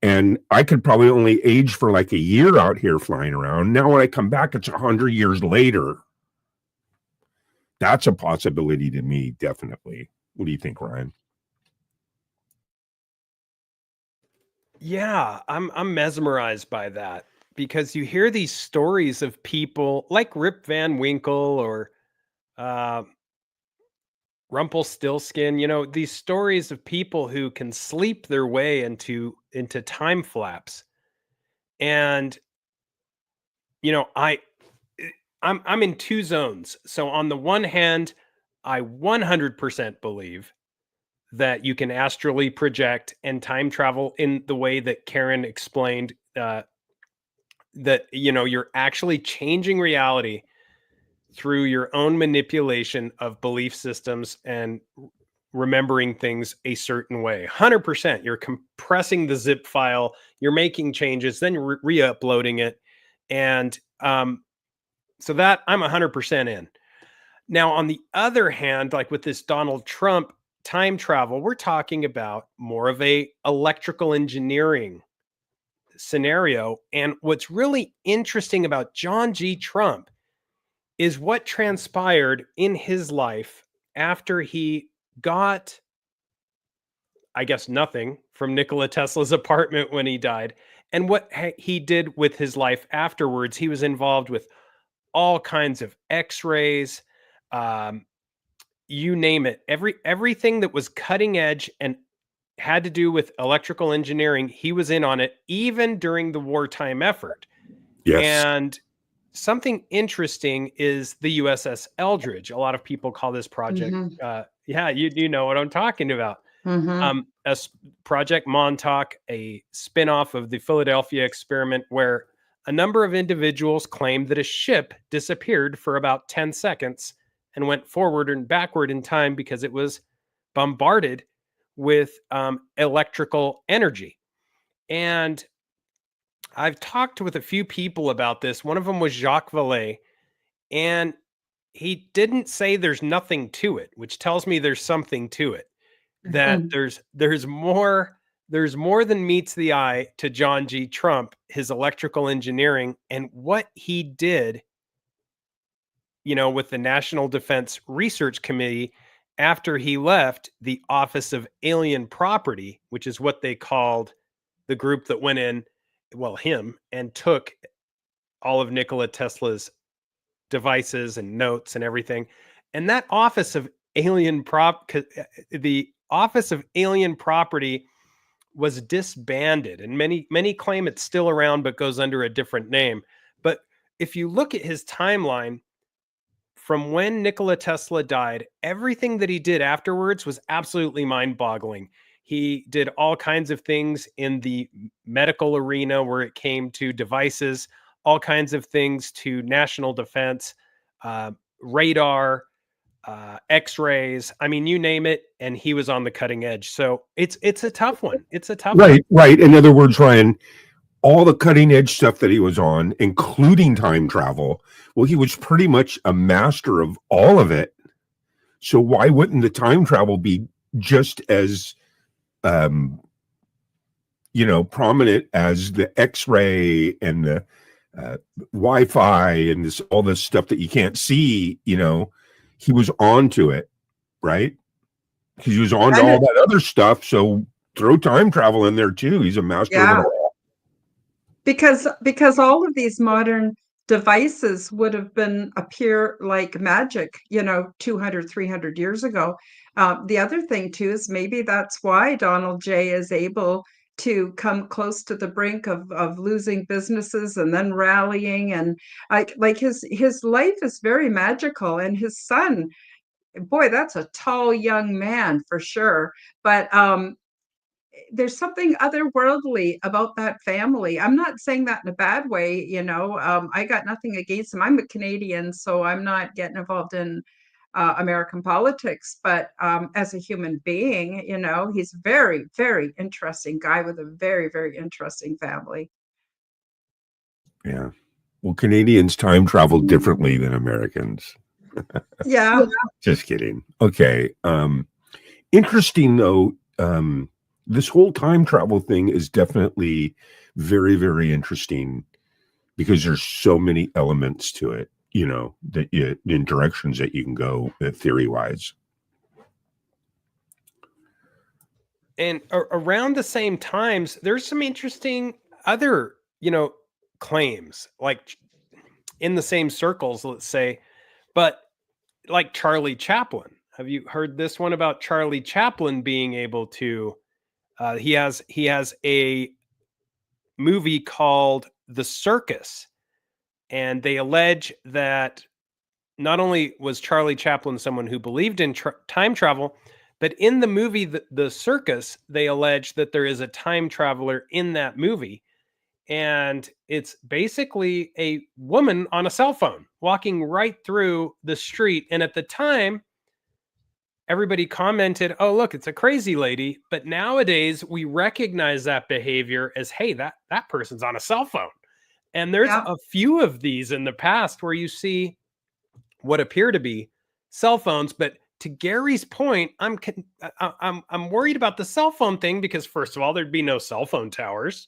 Speaker 2: and I could probably only age for like a year out here flying around. Now when I come back, it's 100 years later. That's a possibility to me, definitely. What do you think, Ryan?
Speaker 3: Yeah, I'm mesmerized by that because you hear these stories of people like Rip Van Winkle or Rumpelstiltskin, these stories of people who can sleep their way into time flaps. And I'm in two zones. So on the one hand, I 100% believe that you can astrally project and time travel in the way that Karen explained, that you're actually changing reality through your own manipulation of belief systems and remembering things a certain way. 100%. You're compressing the zip file, you're making changes, then you're re-uploading it. And so that I'm 100% in. Now, on the other hand, like with this Donald Trump time travel, we're talking about more of a electrical engineering scenario. And what's really interesting about John G. Trump is what transpired in his life after he got, I guess, nothing from Nikola Tesla's apartment when he died, and what he did with his life afterwards. He was involved with all kinds of x-rays, you name it, everything that was cutting edge and had to do with electrical engineering, he was in on it, even during the wartime effort.
Speaker 2: Yes.
Speaker 3: And something interesting is the USS Eldridge. A lot of people call this project, yeah, you know what I'm talking about. Project Montauk, a spinoff of the Philadelphia experiment, where a number of individuals claimed that a ship disappeared for about 10 seconds and went forward and backward in time because it was bombarded with electrical energy. And I've talked with a few people about this. One of them was Jacques Vallée, and he didn't say there's nothing to it, which tells me there's something to it. That there's more than meets the eye to John G. Trump, his electrical engineering, and what he did, with the National Defense Research Committee after he left the Office of Alien Property, which is what they called the group that went in, him, and took all of Nikola Tesla's devices and notes and everything. And that Office of Alien the Office of Alien Property was disbanded, and many claim it's still around but goes under a different name. But if you look at his timeline from when Nikola Tesla died, everything that he did afterwards was absolutely mind-boggling. He did all kinds of things in the medical arena where it came to devices, all kinds of things to national defense, radar, x-rays, I mean, you name it, and he was on the cutting edge. So it's a tough one. It's a tough one.
Speaker 2: Right. In other words, Ryan, all the cutting edge stuff that he was on, including time travel, well, he was pretty much a master of all of it. So why wouldn't the time travel be just as prominent as the x-ray and the Wi-Fi and all this stuff that you can't see? He was on to it, right? Because he was on to all that other stuff. So throw time travel in there too. He's a master of it all.
Speaker 1: Because all of these modern devices would have appear like magic, 200, 300 years ago. The other thing too is maybe that's why Donald J. is able to come close to the brink of losing businesses and then rallying, and like his life is very magical. And his son, boy, that's a tall young man for sure. But there's something otherworldly about that family. I'm not saying that in a bad way, I got nothing against him. I'm a Canadian, so I'm not getting involved in American politics, but as a human being, he's a very, very interesting guy with a very, very interesting family.
Speaker 2: Yeah. Well, Canadians time travel differently than Americans.
Speaker 1: Yeah.
Speaker 2: Just kidding. Okay. Interesting though. This whole time travel thing is definitely very, very interesting because there's so many elements to it, in directions that you can go theory wise.
Speaker 3: And around the same times, there's some interesting other, claims, like in the same circles, let's say, but like Charlie Chaplin. Have you heard this one about Charlie Chaplin being able to? He has a movie called The Circus, and they allege that not only was Charlie Chaplin someone who believed in time travel, but in the movie the Circus, they allege that there is a time traveler in that movie. And it's basically a woman on a cell phone walking right through the street. And at the time, everybody commented, "Oh, look, it's a crazy lady." But nowadays, we recognize that behavior as, hey, that person's on a cell phone. And there's a few of these in the past where you see what appear to be cell phones. But to Gary's point, I'm worried about the cell phone thing because, first of all, there'd be no cell phone towers.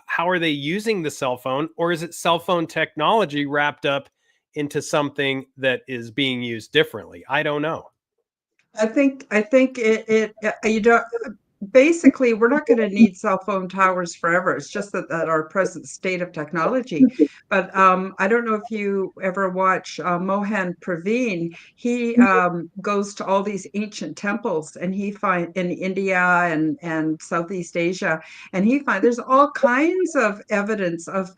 Speaker 3: How are they using the cell phone? Or is it cell phone technology wrapped up into something that is being used differently? I don't know.
Speaker 1: I think you don't. Basically, we're not going to need cell phone towers forever. It's just that our present state of technology. But I don't know if you ever watch Mohan Praveen. He goes to all these ancient temples, and he finds in India and Southeast Asia, and he finds there's all kinds of evidence of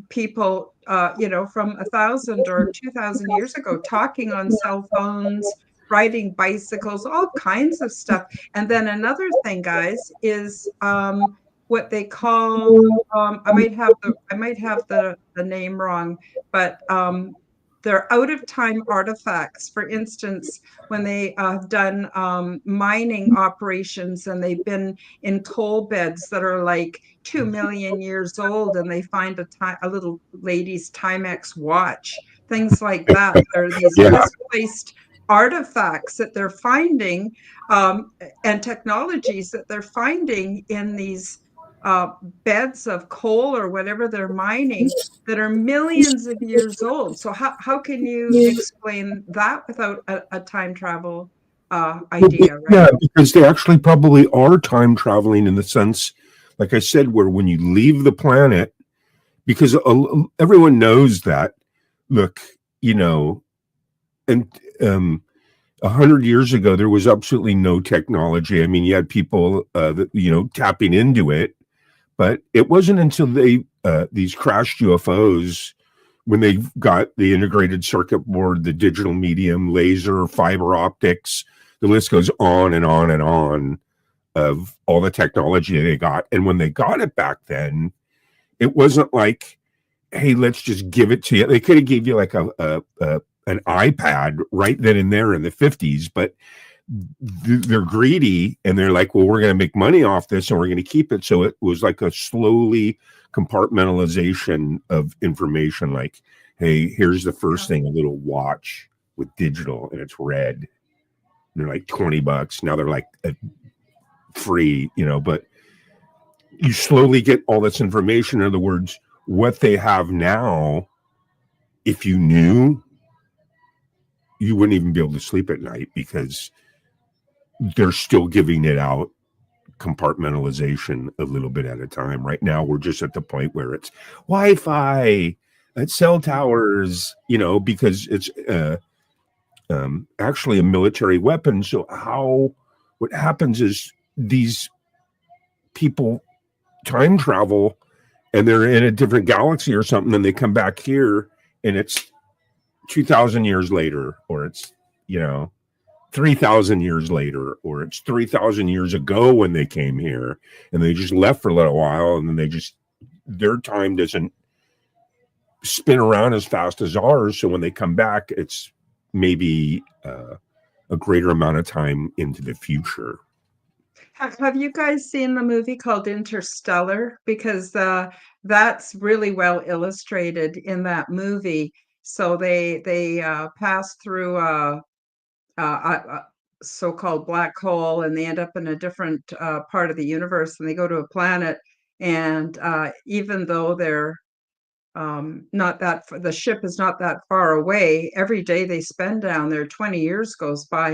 Speaker 1: people, from 1,000 or 2,000 years ago, talking on cell phones, riding bicycles, all kinds of stuff. And then another thing, guys, is what they call I might have the name wrong, but they're out of time artifacts. For instance, when they have done mining operations and they've been in coal beds that are like 2 million years old, and they find a little lady's Timex watch, things like that. There are these misplaced artifacts that they're finding and technologies that they're finding in these beds of coal or whatever they're mining that are millions of years old. So how can you explain that without a time travel idea, right?
Speaker 2: Yeah, because they actually probably are time traveling in the sense, like I said, where when you leave the planet, because everyone knows that, look, and 100 years ago, there was absolutely no technology. I mean, you had people, tapping into it, but it wasn't until these crashed UFOs, when they got the integrated circuit board, the digital medium, laser, fiber optics, the list goes on and on and on of all the technology they got. And when they got it back then, it wasn't like, hey, let's just give it to you. They could have gave you like an iPad right then and there in the 50s, but they're greedy and they're like, well, we're going to make money off this and we're going to keep it. So it was like a slowly compartmentalization of information. Like, hey, here's the first thing, a little watch with digital, and it's red. And they're like $20. Now they're like free, but you slowly get all this information. In other words, what they have now, if you knew, you wouldn't even be able to sleep at night because they're still giving it out compartmentalization a little bit at a time. Right now, we're just at the point where it's Wi-Fi, it's cell towers, because it's actually a military weapon. So what happens is these people time travel and they're in a different galaxy or something, and they come back here and it's 2,000 years later, or it's 3,000 years later, or it's 3,000 years ago when they came here and they just left for a little while, and then their time doesn't spin around as fast as ours. So when they come back, it's maybe a greater amount of time into the future.
Speaker 1: Have you guys seen the movie called Interstellar? Because that's really well illustrated in that movie. So they pass through a so-called black hole, and they end up in a different part of the universe, and they go to a planet. And even though they're not that the ship is not that far away, every day they spend down there, 20 years goes by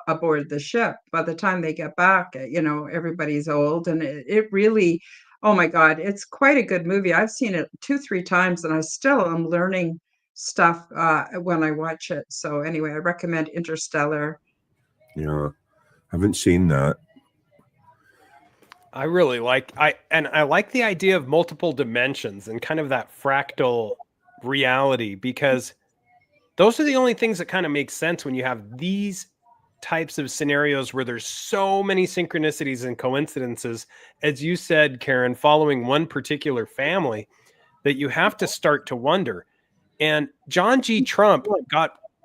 Speaker 1: aboard the ship. By the time they get back, everybody's old, and it really, oh my God, it's quite a good movie. I've seen it 2-3 times, and I still am learning stuff when I watch it. So anyway, I recommend Interstellar.
Speaker 2: Yeah, haven't seen that.
Speaker 3: I really like I like the idea of multiple dimensions and kind of that fractal reality, because those are the only things that kind of make sense when you have these types of scenarios where there's so many synchronicities and coincidences, as you said, Karen, following one particular family, that you have to start to wonder. And John G. Trump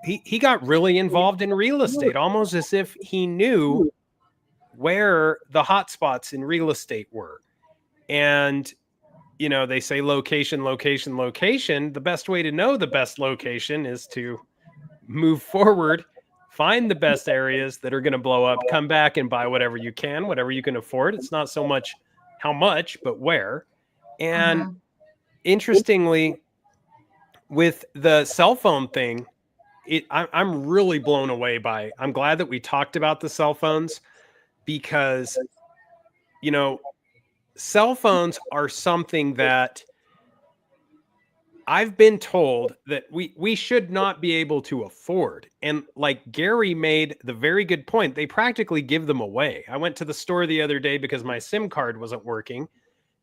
Speaker 3: he got really involved in real estate, almost as if he knew where the hot spots in real estate were. And, they say location, location, location. The best way to know the best location is to move forward, find the best areas that are going to blow up, come back and buy whatever you can afford. It's not so much how much, but where. And interestingly, with the cell phone thing, I'm really blown away by, I'm glad that we talked about the cell phones, because, cell phones are something that I've been told that we should not be able to afford. And like Gary made the very good point, they practically give them away. I went to the store the other day because my SIM card wasn't working,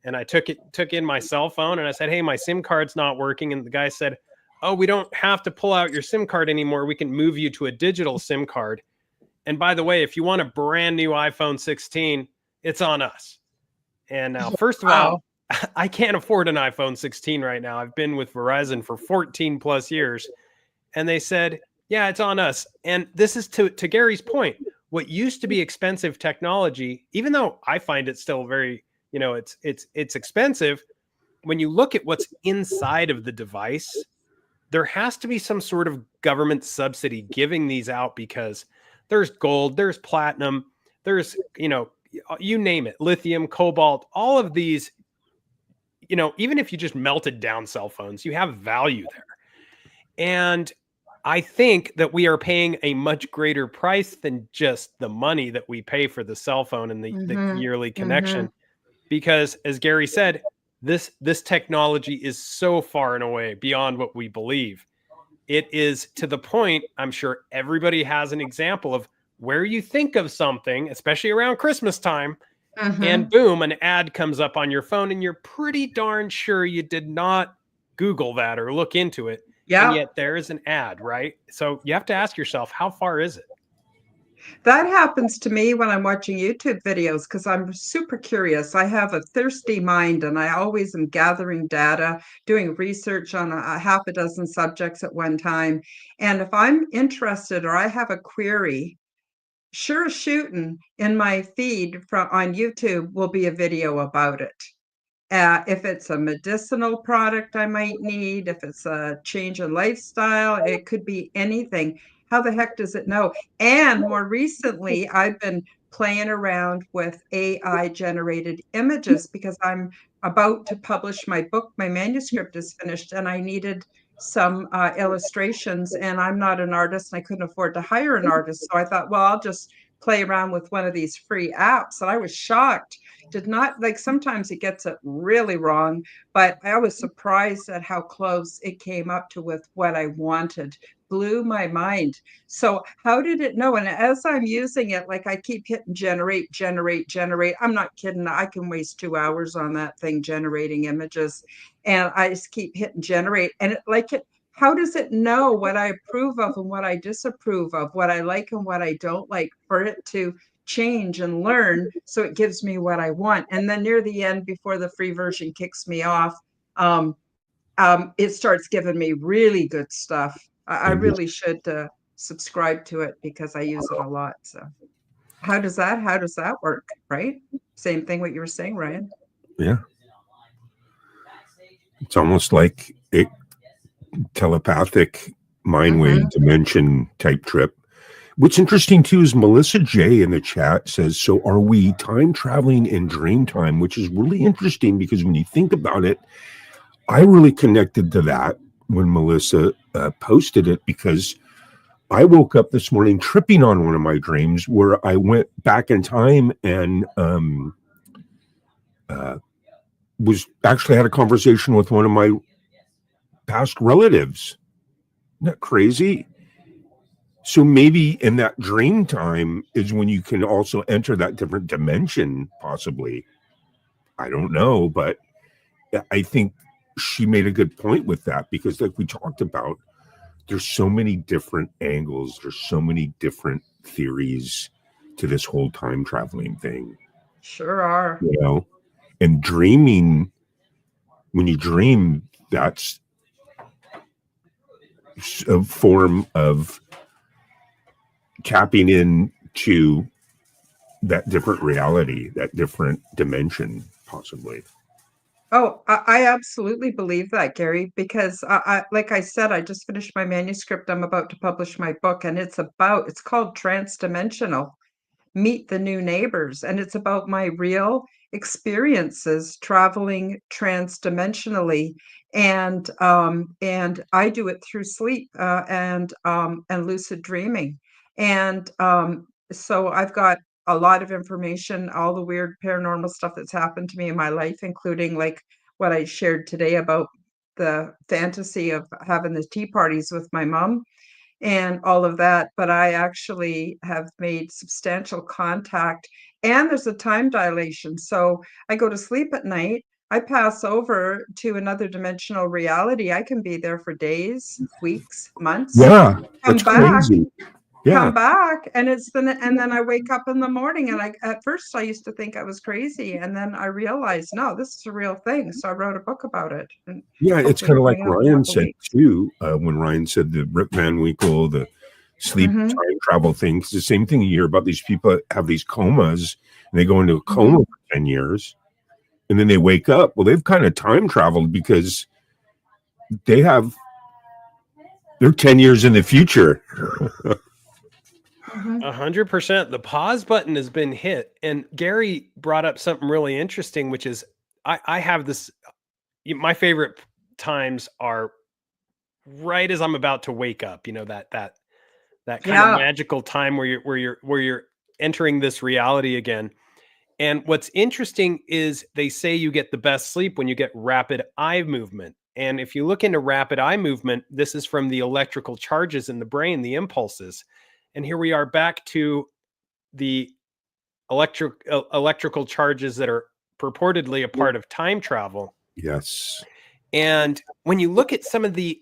Speaker 3: and I took in my cell phone and I said, "Hey, my SIM card's not working." And the guy said, "Oh, we don't have to pull out your SIM card anymore. We can move you to a digital SIM card. And by the way, if you want a brand new iPhone 16, it's on us." And now, first of all, I can't afford an iPhone 16 right now. I've been with Verizon for 14 plus years. And they said, yeah, it's on us. And this is to Gary's point. What used to be expensive technology, even though I find it still very, it's expensive, when you look at what's inside of the device, there has to be some sort of government subsidy giving these out, because there's gold, there's platinum, there's, you name it, lithium, cobalt, all of these, even if you just melted down cell phones, you have value there. And I think that we are paying a much greater price than just the money that we pay for the cell phone and the yearly connection. Because as Gary said, this technology is so far and away beyond what we believe. It is to the point, I'm sure everybody has an example of where you think of something, especially around Christmas time, and boom, an ad comes up on your phone, and you're pretty darn sure you did not Google that or look into it. Yeah. And yet there is an ad, right? So you have to ask yourself, how far is it?
Speaker 1: That happens to me when I'm watching YouTube videos, because I'm super curious. I have a thirsty mind, and I always am gathering data, doing research on a half a dozen subjects at one time. And if I'm interested or I have a query, sure as shooting, in my feed on YouTube will be a video about it. If it's a medicinal product I might need, if it's a change in lifestyle, it could be anything. How the heck does it know? And more recently, I've been playing around with AI generated images, because I'm about to publish my book. My manuscript is finished, and I needed some illustrations, and I'm not an artist, and I couldn't afford to hire an artist. So I thought, well, I'll just play around with one of these free apps. And I was shocked. Did not, like, sometimes it gets it really wrong, but I was surprised at how close it came up to with what I wanted. Blew my mind. So how did it know? And as I'm using it, like, I keep hitting generate, generate, generate. I'm not kidding. I can waste 2 hours on that thing generating images. And I just keep hitting generate. And how does it know what I approve of and what I disapprove of, what I like and what I don't like, for it to change and learn, so it gives me what I want? And then near the end, before the free version kicks me off, it starts giving me really good stuff. I really should subscribe to it, because I use it a lot. So how does that work? Right? Same thing what you were saying, Ryan.
Speaker 2: Yeah. It's almost like a telepathic mind wave dimension type trip. What's interesting too is Melissa J in the chat says, so are we time traveling in dream time? Which is really interesting, because when you think about it, I really connected to that when Melissa posted it, because I woke up this morning tripping on one of my dreams where I went back in time and was actually had a conversation with one of my past relatives that crazy? So maybe in that dream time is when you can also enter that different dimension, possibly. I don't know, but I think she made a good point with that, because like we talked about, there's so many different angles, there's so many different theories to this whole time traveling thing.
Speaker 1: Sure are.
Speaker 2: You know, and dreaming, when you dream, that's a form of tapping into that different reality, that different dimension, possibly.
Speaker 1: Oh, I absolutely believe that, Gary, because like I said, I just finished my manuscript. I'm about to publish my book, and it's called Transdimensional, Meet the New Neighbors, and it's about my real experiences traveling transdimensionally, and I do it through sleep and lucid dreaming, and so I've got a lot of information, all the weird paranormal stuff that's happened to me in my life, including like what I shared today about the fantasy of having the tea parties with my mom and all of that, but I actually have made substantial contact, and there's a time dilation. So I go to sleep at night, I pass over to another dimensional reality. I can be there for days, weeks, months,
Speaker 2: Yeah,
Speaker 1: come
Speaker 2: that's
Speaker 1: back,
Speaker 2: crazy. Yeah,
Speaker 1: and then I wake up in the morning, and at first I used to think I was crazy, and then I realized, no, this is a real thing. So I wrote a book about it, and
Speaker 2: yeah, it's
Speaker 1: hopefully
Speaker 2: kind of like
Speaker 1: coming out in a
Speaker 2: Ryan
Speaker 1: couple
Speaker 2: said
Speaker 1: weeks.
Speaker 2: too, when Ryan said the Rip Van Winkle, the sleep
Speaker 1: Hmm.
Speaker 2: time travel thing. It's the same thing you hear about these people that have these comas, and they go into a coma
Speaker 1: Hmm.
Speaker 2: for 10 years and then they wake up. Well, they've kind of time traveled, because they have, they're 10 years in the future.
Speaker 1: Hmm.
Speaker 3: 100%. The pause button has been hit. And Gary brought up something really interesting, which is I have this. My favorite times are right as I'm about to wake up. You know, that kind of
Speaker 1: Yeah.
Speaker 3: magical time where you're entering this reality again. And what's interesting is they say you get the best sleep when you get rapid eye movement. And if you look into rapid eye movement, this is from the electrical charges in the brain, the impulses. And here we are back to the electrical charges that are purportedly a part of time travel.
Speaker 2: Yes.
Speaker 3: And when you look at some of the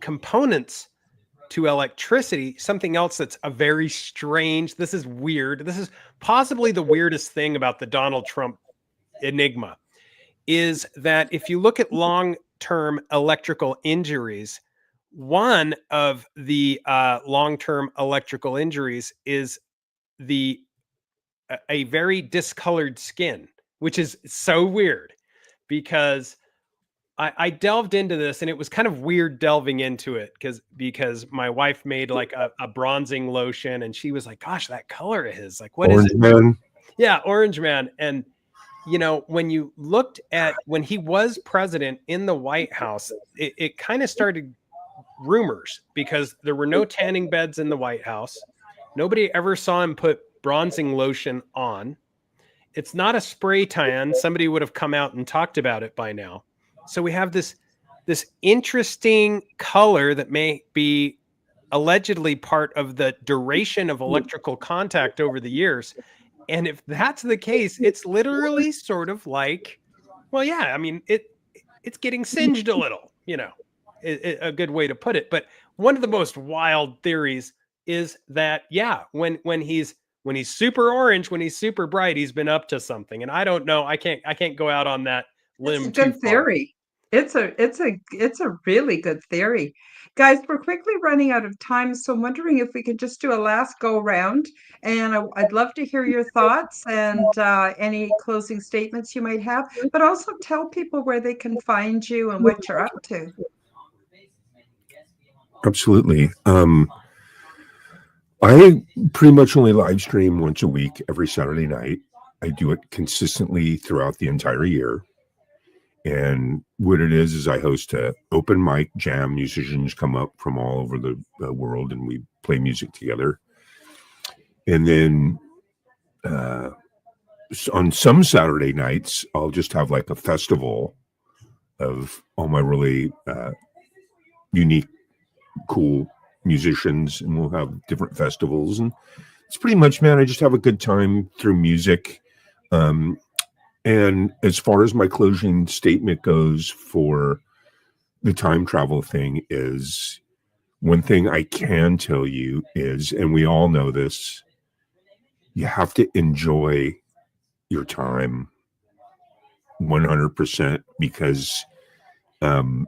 Speaker 3: components to electricity, something else that's a very strange, this is weird. This is possibly the weirdest thing about the Donald Trump enigma, is that if you look at long-term electrical injuries, one of the long-term electrical injuries is the a very discolored skin, which is so weird because I delved into this, and it was kind of weird delving into it because my wife made like a bronzing lotion, and she was like, gosh, that color of his, like, what is
Speaker 2: Orange
Speaker 3: it?
Speaker 2: Man.
Speaker 3: Yeah, Orange Man. And you know, when you looked at when he was president in the White House, it kind of started rumors because there were no tanning beds in the White House. Nobody ever saw him put bronzing lotion on. It's not a spray tan. Somebody would have come out and talked about it by now. So we have this interesting color that may be allegedly part of the duration of electrical contact over the years. And if that's the case, it's literally sort of like, well, yeah, I mean, it's getting singed a little, you know, a good way to put it. But one of the most wild theories is that, yeah, when he's super orange, when he's super bright, he's been up to something. And I don't know, I can't go out on that
Speaker 1: It's a
Speaker 3: limb too
Speaker 1: good
Speaker 3: far.
Speaker 1: theory. It's a really good theory. Guys, we're quickly running out of time, so I'm wondering if we could just do a last go round. And I'd love to hear your thoughts and any closing statements you might have, but also tell people where they can find you and what you're up to.
Speaker 2: Absolutely. I pretty much only live stream once a week, every Saturday night. I do it consistently throughout the entire year. And what it is I host a open mic jam. Musicians come up from all over the world, and we play music together. And then on some Saturday nights, I'll just have like a festival of all my really unique cool musicians, and we'll have different festivals. And it's pretty much, man, I just have a good time through music. And as far as my closing statement goes for the time travel thing is, one thing I can tell you is, and we all know this, you have to enjoy your time 100%, because in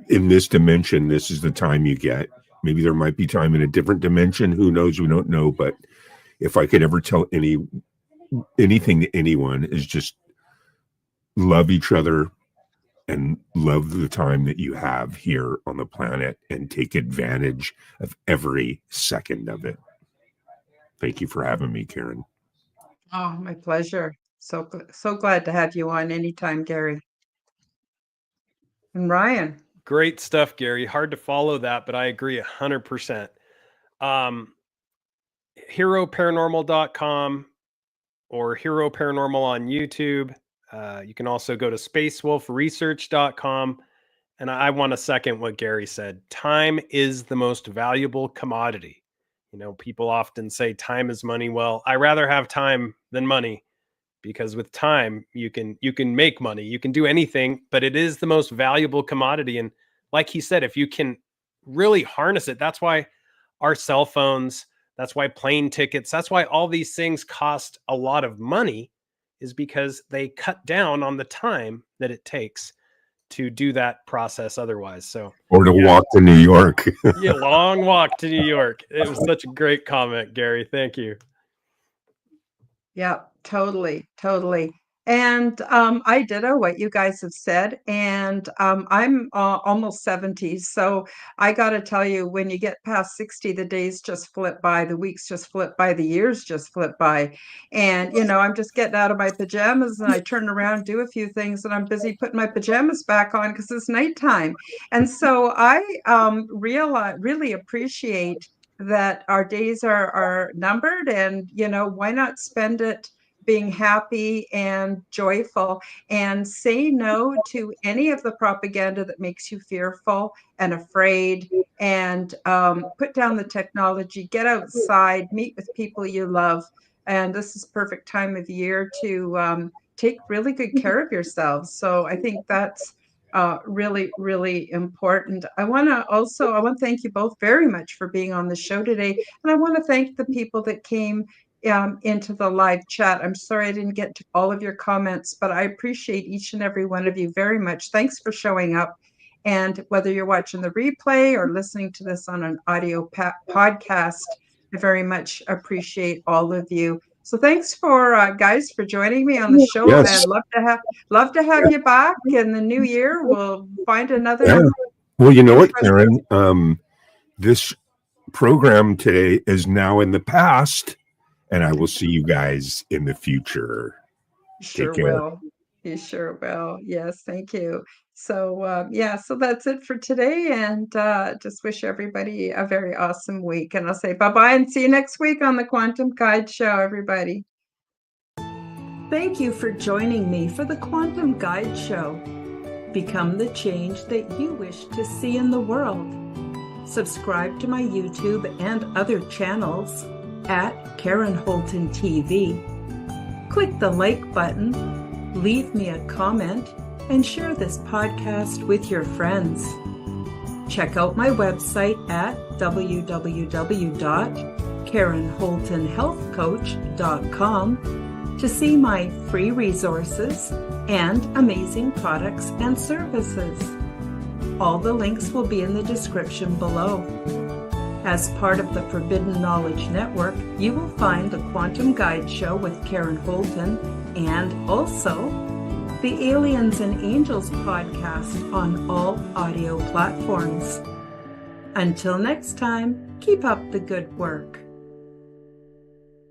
Speaker 2: this dimension, this is the time you get. Maybe there might be time in a different dimension. Who knows? We don't know. But if I could ever tell anything to anyone, is just love each other and love the time that you have here on the planet, and take advantage of every second of it. Thank you for having me, Karen.
Speaker 1: Oh, my pleasure. So glad to have you on anytime, Gary. And Ryan.
Speaker 3: Great stuff, Gary. Hard to follow that, but I agree 100%. HeroParanormal.com or Hero Paranormal on YouTube. You can also go to spacewolfresearch.com. And I want to second what Gary said. Time is the most valuable commodity. You know, people often say time is money. Well, I rather have time than money, because with time, you can make money, you can do anything, but it is the most valuable commodity. And like he said, if you can really harness it, that's why our cell phones, that's why plane tickets, that's why all these things cost a lot of money, is because they cut down on the time that it takes to do that process otherwise. So,
Speaker 2: or to walk to New York.
Speaker 3: Yeah, long walk to New York. It was such a great comment, Gary. Thank you.
Speaker 1: Yeah, totally. And I ditto what you guys have said. And I'm almost 70. So I got to tell you, when you get past 60, the days just flip by, the weeks just flip by, the years just flip by. And, you know, I'm just getting out of my pajamas and I turn around, do a few things, and I'm busy putting my pajamas back on because it's nighttime. And so I really appreciate that our days are numbered, and, you know, why not spend it being happy and joyful, and say no to any of the propaganda that makes you fearful and afraid, and put down the technology, get outside, meet with people you love. And this is perfect time of year to take really good care of yourselves. So I think that's really important. I want to thank you both very much for being on the show today. And I want to thank the people that came into the live chat. I'm sorry I didn't get to all of your comments, but I appreciate each and every one of you very much. Thanks for showing up. And whether you're watching the replay or listening to this on an audio podcast, I very much appreciate all of you. So thanks for guys for joining me on the show.
Speaker 2: Yes.
Speaker 1: I'd love to have you back in the new year. We'll find another.
Speaker 2: Yeah. Well, you know what, Karen? This program today is now in the past, and I will see you guys in the future.
Speaker 1: Sure will. You sure will. Yes, thank you. So so that's it for today, and just wish everybody a very awesome week. And I'll say bye-bye and see you next week on the Quantum Guide Show, everybody. Thank you for joining me for the Quantum Guide Show. Become the change that you wish to see in the world. Subscribe to my YouTube and other channels at Karen Holton TV. Click the like button, leave me a comment, and share this podcast with your friends. Check out my website at www.karenholtonhealthcoach.com to see my free resources and amazing products and services. All the links will be in the description below. As part of the Forbidden Knowledge Network, you will find the Quantum Guide Show with Karen Holton, and also the Aliens and Angels podcast on all audio platforms. Until next time, keep up the good work.